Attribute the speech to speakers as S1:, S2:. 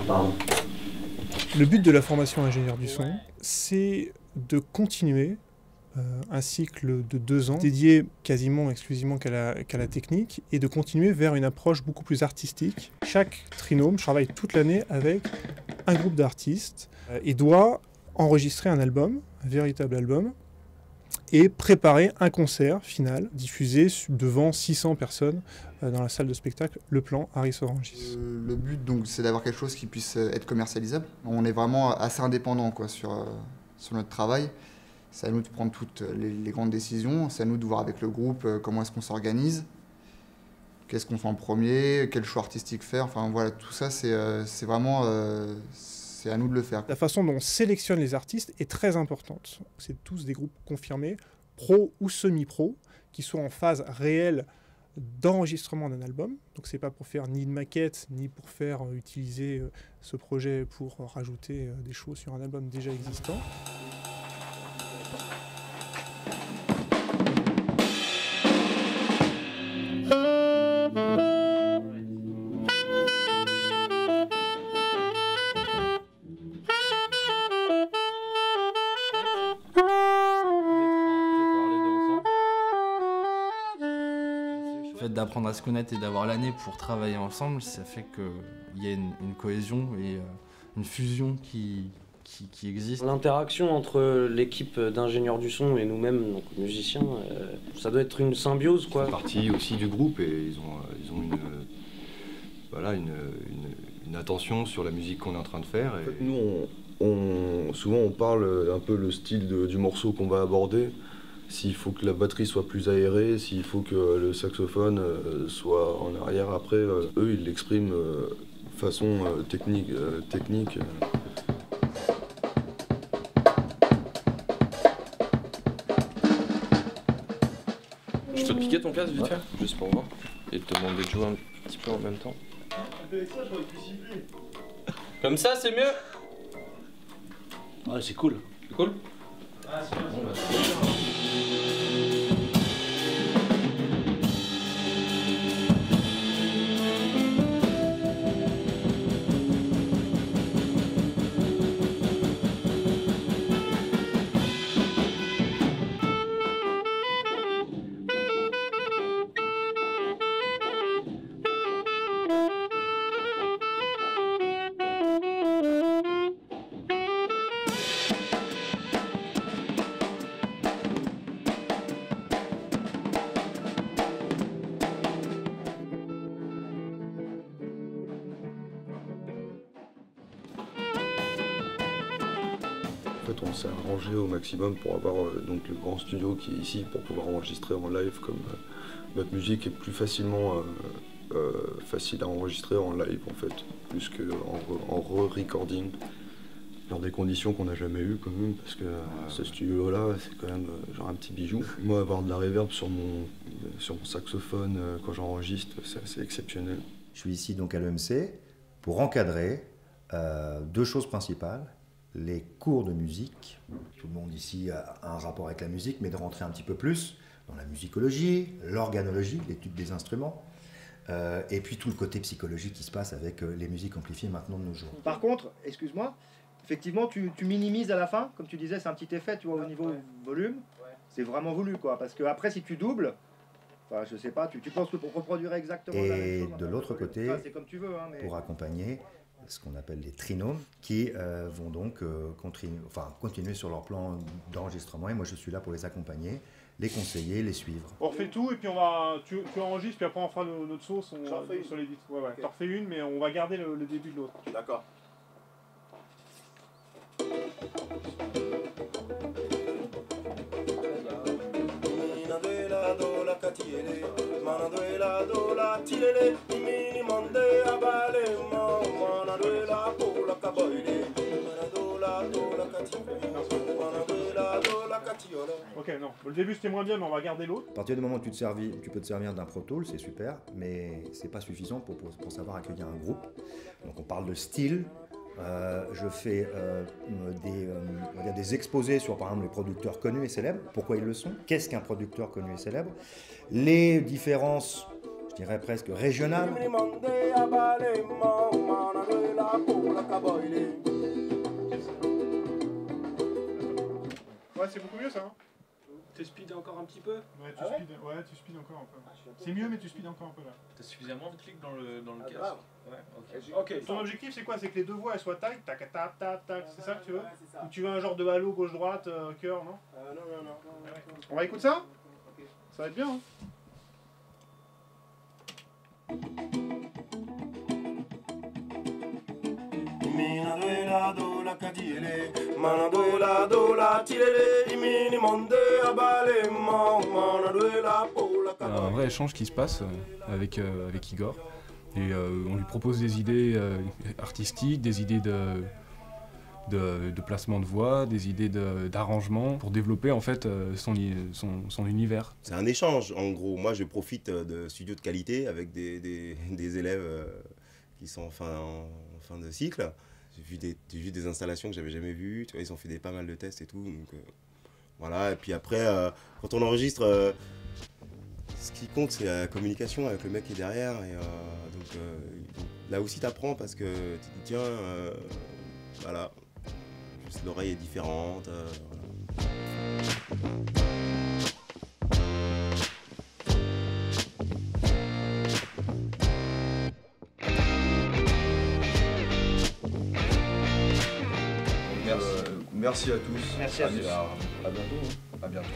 S1: Pardon.
S2: Le but de la formation ingénieur du son, c'est de continuer un cycle de 2 ans dédié quasiment exclusivement qu'à la technique et de continuer vers une approche beaucoup plus artistique. Chaque trinôme travaille toute l'année avec un groupe d'artistes et doit enregistrer un album, un véritable album, et préparer un concert final diffusé devant 600 personnes dans la salle de spectacle Le Plan Harris Orangis.
S3: Le but donc c'est d'avoir quelque chose qui puisse être commercialisable. On est vraiment assez indépendant quoi, sur notre travail. C'est à nous de prendre toutes les grandes décisions, c'est à nous de voir avec le groupe comment est-ce qu'on s'organise, qu'est-ce qu'on fait en premier, quel choix artistique faire, enfin voilà, tout ça c'est vraiment c'est à nous de le faire.
S2: La façon dont on sélectionne les artistes est très importante. C'est tous des groupes confirmés, pro ou semi-pro, qui sont en phase réelle d'enregistrement d'un album. Donc c'est pas pour faire ni de maquette, ni pour faire utiliser ce projet pour rajouter des choses sur un album déjà existant.
S4: Le fait d'apprendre à se connaître et d'avoir l'année pour travailler ensemble, ça fait qu'il y a une cohésion et une fusion qui existe.
S1: L'interaction entre l'équipe d'ingénieurs du son et nous-mêmes, donc musiciens, ça doit être une symbiose quoi.
S5: C'est partie aussi du groupe et ils ont une attention sur la musique qu'on est en train de faire. Et...
S6: En fait, nous, souvent on parle un peu le style du morceau qu'on va aborder. S'il faut que la batterie soit plus aérée, s'il faut que le saxophone soit en arrière après, eux ils l'expriment de façon technique.
S7: Je peux te piquer ton casque vite fait, juste pour voir, et te demander de jouer un petit peu en même temps. Comme ça, c'est mieux.
S8: Ouais, c'est cool.
S7: C'est cool.
S8: Ah, c'est bien.
S7: Bon, bah,
S6: En fait, on s'est arrangé au maximum pour avoir donc le grand studio qui est ici pour pouvoir enregistrer en live comme notre musique est plus facilement facile à enregistrer en live en fait, plus qu'en re-recording dans des conditions qu'on n'a jamais eues quand même parce que ce studio là c'est quand même genre un petit bijou. Moi avoir de la reverb sur mon saxophone quand j'enregistre c'est assez exceptionnel.
S9: Je suis ici donc à l'EMC pour encadrer 2 choses principales. Les cours de musique, tout le monde ici a un rapport avec la musique, mais de rentrer un petit peu plus dans la musicologie, l'organologie, l'étude des instruments, et puis tout le côté psychologique qui se passe avec les musiques amplifiées maintenant de nos jours.
S10: Par contre, excuse-moi, effectivement tu minimises à la fin, comme tu disais, c'est un petit effet tu vois, au niveau volume, c'est vraiment voulu quoi, parce que après si tu doubles, enfin, je sais pas, tu penses que pour reproduire exactement la même chose.
S9: Et de l'autre côté,
S10: c'est comme tu veux, hein, mais...
S9: pour accompagner ce qu'on appelle les trinômes, qui vont donc continuer sur leur plan d'enregistrement. Et moi, je suis là pour les accompagner, les conseiller, les suivre.
S2: On refait tout et puis tu enregistres, puis après on fera notre sauce sur les disques. Ouais. Okay. T'en refais une, mais on va garder le début de l'autre.
S10: D'accord.
S2: Ok, non. Le début c'était moins bien, mais on va garder l'autre.
S9: À partir du moment où tu peux te servir d'un Pro Tool, c'est super, mais c'est pas suffisant pour savoir accueillir un groupe. Donc on parle de style. Je fais des exposés sur par exemple les producteurs connus et célèbres, pourquoi ils le sont, qu'est-ce qu'un producteur connu et célèbre, les différences je dirais presque régional.
S2: Ouais, c'est beaucoup mieux ça. Hein.
S8: Tu speed encore un petit peu?
S2: Ouais, tu speed encore un peu. C'est mieux, mais tu speed encore un peu là.
S8: T'as suffisamment de clics dans le casque? Ouais, ok.
S2: Ton objectif c'est quoi? C'est que les deux voix elles soient tac, tac, tac, tac, tac. C'est ça que tu veux? Ou tu veux un genre de halo gauche-droite, cœur, non?
S8: Non.
S2: On va écouter ça? Ça va être bien, hein?
S11: Un vrai échange qui se passe avec Igor. Et on lui propose des idées artistiques, des idées de placement de voix, des idées d'arrangement pour développer en fait son univers.
S12: C'est un échange en gros. Moi je profite de studios de qualité avec des élèves qui sont en fin de cycle. J'ai vu des installations que j'avais jamais vues, tu vois, ils ont fait pas mal de tests et tout. Donc, voilà, et puis après, quand on enregistre, ce qui compte c'est la communication avec le mec qui est derrière. Et, donc là aussi t'apprends parce que tu te dis tiens, voilà, juste l'oreille est différente. Voilà.
S6: Merci à tous.
S10: Merci à tous.
S6: À bientôt. À bientôt.